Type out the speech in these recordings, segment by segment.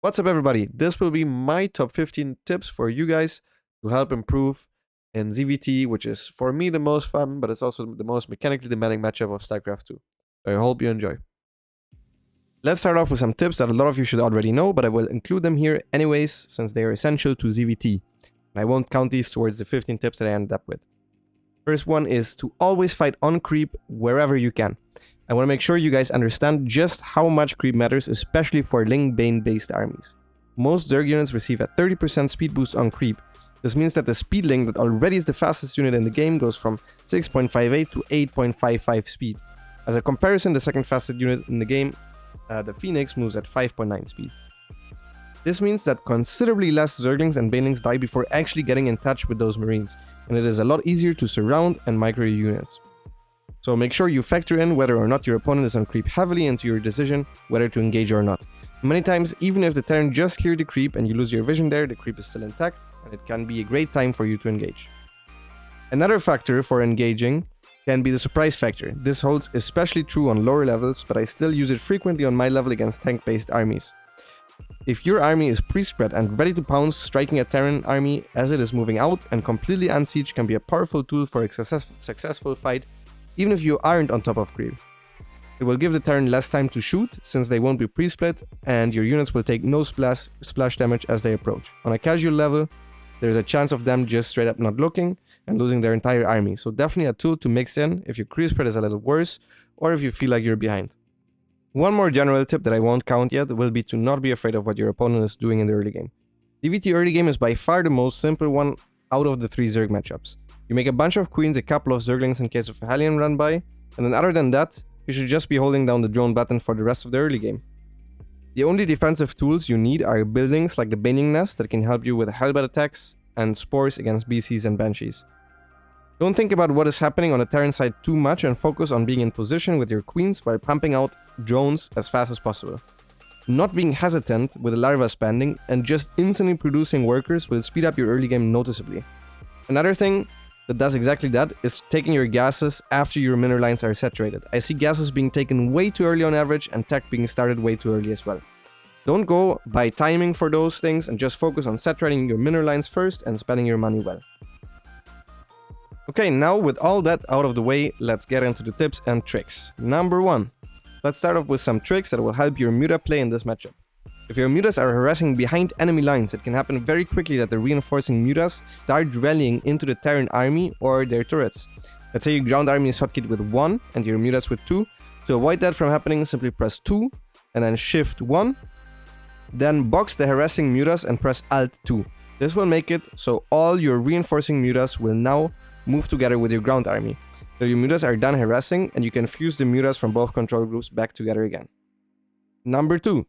What's up, everybody? This will be my top 15 tips for you guys to help improve in ZVT, which is for me the most fun, but it's also the most mechanically demanding matchup of StarCraft 2. I hope you enjoy. Let's start off with some tips that a lot of you should already know, but I will include them here anyways, since they are essential to ZVT. And I won't count these towards the 15 tips that I ended up with. First one is to always fight on creep wherever you can. I want to make sure you guys understand just how much creep matters, especially for Ling Bane based armies. Most Zerg units receive a 30% speed boost on creep. This means that the speed Ling that already is the fastest unit in the game goes from 6.58 to 8.55 speed. As a comparison, the second fastest unit in the game, the Phoenix, moves at 5.9 speed. This means that considerably less Zerglings and Banelings die before actually getting in touch with those Marines, and it is a lot easier to surround and micro your units. So make sure you factor in whether or not your opponent is on creep heavily into your decision whether to engage or not. Many times, even if the Terran just cleared the creep and you lose your vision there, the creep is still intact, and it can be a great time for you to engage. Another factor for engaging can be the surprise factor. This holds especially true on lower levels, but I still use it frequently on my level against tank-based armies. If your army is pre-spread and ready to pounce, striking a Terran army as it is moving out and completely unsieged can be a powerful tool for a successful fight, even if you aren't on top of creep. It will give the Terran less time to shoot, since they won't be pre-split, and your units will take no splash damage as they approach. On a casual level, there's a chance of them just straight up not looking and losing their entire army, so definitely a tool to mix in if your creep spread is a little worse, or if you feel like you're behind. One more general tip that I won't count yet will be to not be afraid of what your opponent is doing in the early game. DVT early game is by far the most simple one out of the 3 Zerg matchups. You make a bunch of queens, a couple of Zerglings in case of a Hellion run by, and then other than that, you should just be holding down the drone button for the rest of the early game. The only defensive tools you need are buildings like the Bane Nest that can help you with Hellbat attacks, and spores against BCs and Banshees. Don't think about what is happening on the Terran side too much and focus on being in position with your queens while pumping out drones as fast as possible. Not being hesitant with the larva spending and just instantly producing workers will speed up your early game noticeably. Another thing that does exactly that is taking your gases after your mineral lines are saturated. I see gases being taken way too early on average and tech being started way too early as well. Don't go by timing for those things and just focus on saturating your mineral lines first and spending your money well. Okay, now with all that out of the way, let's get into the tips and tricks. Number 1. Let's start off with some tricks that will help your muta play in this matchup. If your mutas are harassing behind enemy lines, it can happen very quickly that the reinforcing mutas start rallying into the Terran army or their turrets. Let's say your ground army is hotkeyed with 1 and your mutas with 2. To avoid that from happening, simply press 2 and then shift 1. Then box the harassing mutas and press Alt 2. This will make it so all your reinforcing mutas will now move together with your ground army. So your mutas are done harassing and you can fuse the mutas from both control groups back together again. Number 2.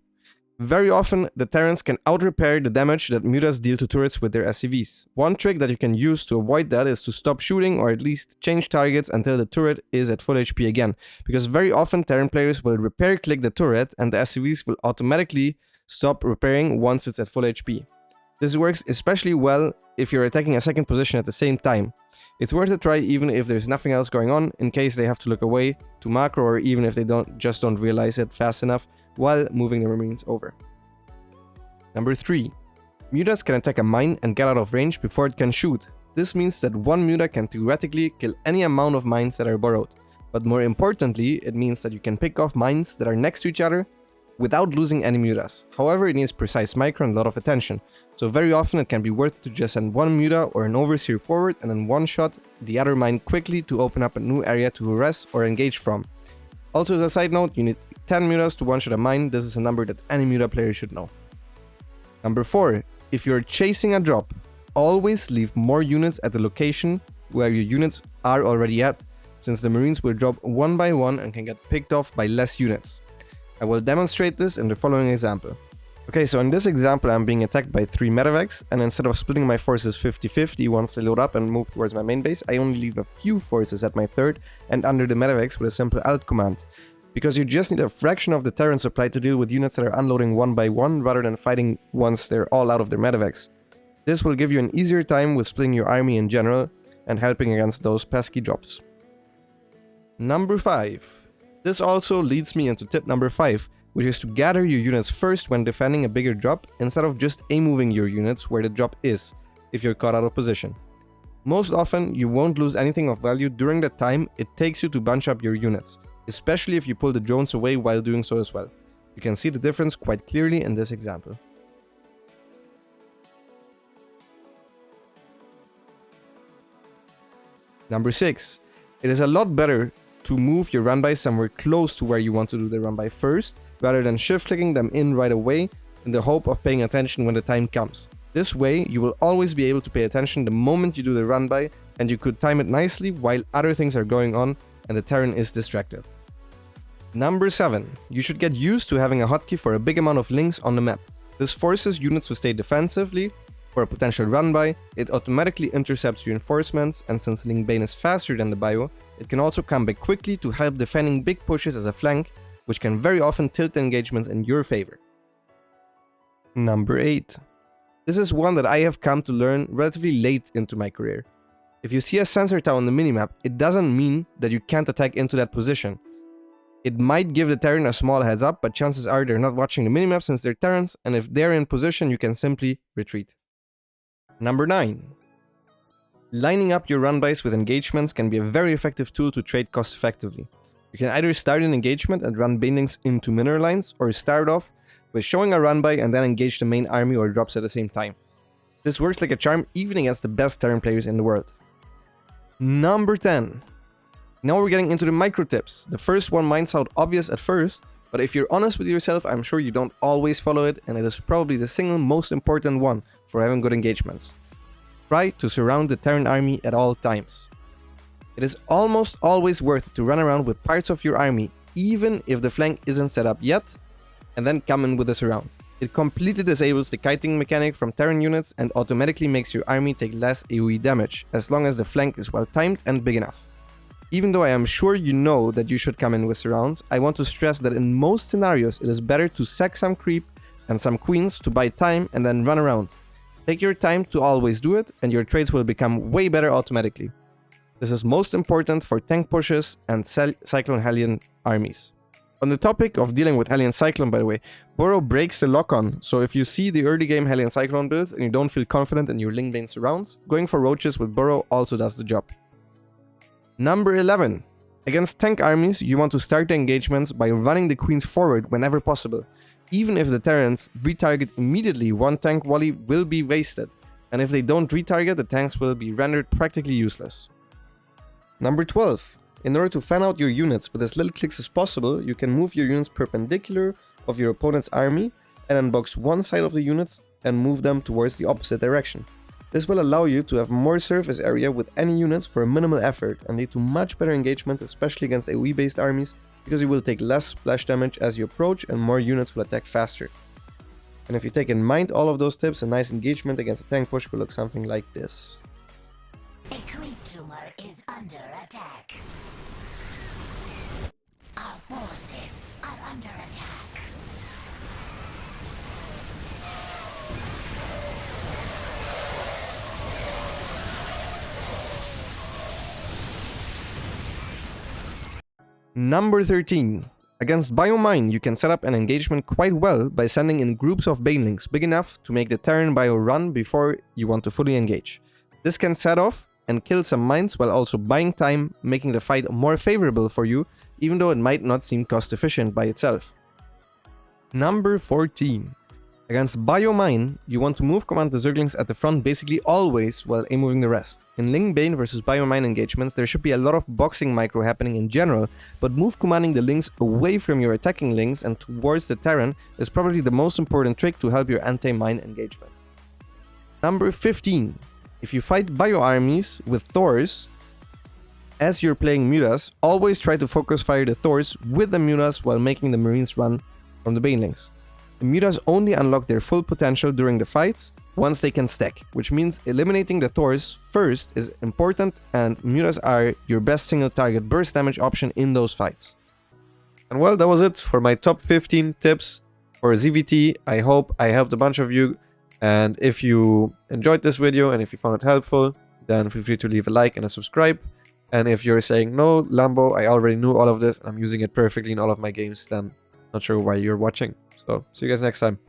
Very often, the Terrans can out-repair the damage that mutas deal to turrets with their SCVs. One trick that you can use to avoid that is to stop shooting or at least change targets until the turret is at full HP again, because very often Terran players will repair click the turret and the SCVs will automatically stop repairing once it's at full HP. This works especially well if you're attacking a second position at the same time. It's worth a try even if there's nothing else going on, in case they have to look away to macro, or even if they don't realize it fast enough while moving the Marines over. Number 3. Mutas can attack a mine and get out of range before it can shoot. This means that one muta can theoretically kill any amount of mines that are borrowed. But more importantly, it means that you can pick off mines that are next to each other without losing any mutas. However, it needs precise micro and a lot of attention, so very often it can be worth it to just send one muta or an overseer forward and then one-shot the other mine quickly to open up a new area to harass or engage from. Also, as a side note, you need 10 mutas to one-shot a mine. This is a number that any muta player should know. Number 4. If you're chasing a drop, always leave more units at the location where your units are already at, since the Marines will drop one by one and can get picked off by less units. I will demonstrate this in the following example. Okay, so in this example I'm being attacked by 3 medevacs, and instead of splitting my forces 50-50 once they load up and move towards my main base, I only leave a few forces at my third and under the medevacs with a simple Alt command. Because you just need a fraction of the Terran supply to deal with units that are unloading one by one rather than fighting once they're all out of their medevacs. This will give you an easier time with splitting your army in general and helping against those pesky drops. Number 5. This also leads me into tip number 5, which is to gather your units first when defending a bigger drop instead of just A-moving your units where the drop is, if you're caught out of position. Most often, you won't lose anything of value during the time it takes you to bunch up your units, especially if you pull the drones away while doing so as well. You can see the difference quite clearly in this example. Number 6. It is a lot better to move your run-by somewhere close to where you want to do the run-by first, rather than shift-clicking them in right away in the hope of paying attention when the time comes. This way, you will always be able to pay attention the moment you do the run-by, and you could time it nicely while other things are going on and the Terran is distracted. Number 7. You should get used to having a hotkey for a big amount of links on the map. This forces units to stay defensively. For a potential run-by, it automatically intercepts reinforcements, and since Link Bane is faster than the Bio, it can also come back quickly to help defending big pushes as a flank, which can very often tilt the engagements in your favor. Number 8. This is one that I have come to learn relatively late into my career. If you see a sensor tower on the minimap, it doesn't mean that you can't attack into that position. It might give the Terran a small heads up, but chances are they're not watching the minimap since they're Terrans, and if they're in position, you can simply retreat. Number 9. Lining up your run-bys with engagements can be a very effective tool to trade cost effectively. You can either start an engagement and run banelings into mineral lines, or start off with showing a run-by and then engage the main army or drops at the same time. This works like a charm even against the best Terran players in the world. Number 10. Now we're getting into the micro tips. The first one might sound obvious at first, but if you're honest with yourself, I'm sure you don't always follow it, and it is probably the single most important one for having good engagements. Try to surround the Terran army at all times. It is almost always worth it to run around with parts of your army, even if the flank isn't set up yet, and then come in with a surround. It completely disables the kiting mechanic from Terran units and automatically makes your army take less AoE damage, as long as the flank is well timed and big enough. Even though I am sure you know that you should come in with surrounds, I want to stress that in most scenarios it is better to sack some creep and some queens to buy time and then run around. Take your time to always do it, and your trades will become way better automatically. This is most important for tank pushes and Cyclone Hellion armies. On the topic of dealing with Hellion Cyclone, by the way, Burrow breaks the lock-on, so if you see the early game Hellion Cyclone build and you don't feel confident in your Link Bane surrounds, going for roaches with Burrow also does the job. Number 11. Against tank armies, you want to start the engagements by running the queens forward whenever possible. Even if the Terrans retarget immediately, one tank volley will be wasted, and if they don't retarget, the tanks will be rendered practically useless. Number 12. In order to fan out your units with as little clicks as possible, you can move your units perpendicular of your opponent's army and unbox one side of the units and move them towards the opposite direction. This will allow you to have more surface area with any units for a minimal effort and lead to much better engagements, especially against AoE based armies, because you will take less splash damage as you approach and more units will attack faster. And if you take in mind all of those tips, a nice engagement against a tank push will look something like this. A creep tumor is under attack. Our forces are under attack. Number 13. Against Biomine, you can set up an engagement quite well by sending in groups of banelings big enough to make the Terran Bio run before you want to fully engage. This can set off and kill some mines while also buying time, making the fight more favorable for you, even though it might not seem cost efficient by itself. Number 14. Against Biomine, you want to move command the Zerglings at the front basically always while A-moving the rest. In Link Bane versus Biomine engagements, there should be a lot of boxing micro happening in general, but move commanding the links away from your attacking links and towards the Terran is probably the most important trick to help your anti-mine engagement. Number 15. If you fight Bio armies with Thors, as you're playing mutas, always try to focus fire the Thors with the mutas while making the Marines run from the banelings. The mutas only unlock their full potential during the fights once they can stack, which means eliminating the Thors first is important, and mutas are your best single target burst damage option in those fights. And well, that was it for my top 15 tips for ZVT. I hope I helped a bunch of you, and if you enjoyed this video and if you found it helpful, then feel free to leave a like and a subscribe. And if you're saying, no, Lambo, I already knew all of this, I'm using it perfectly in all of my games, then Not sure why you're watching. So see you guys next time.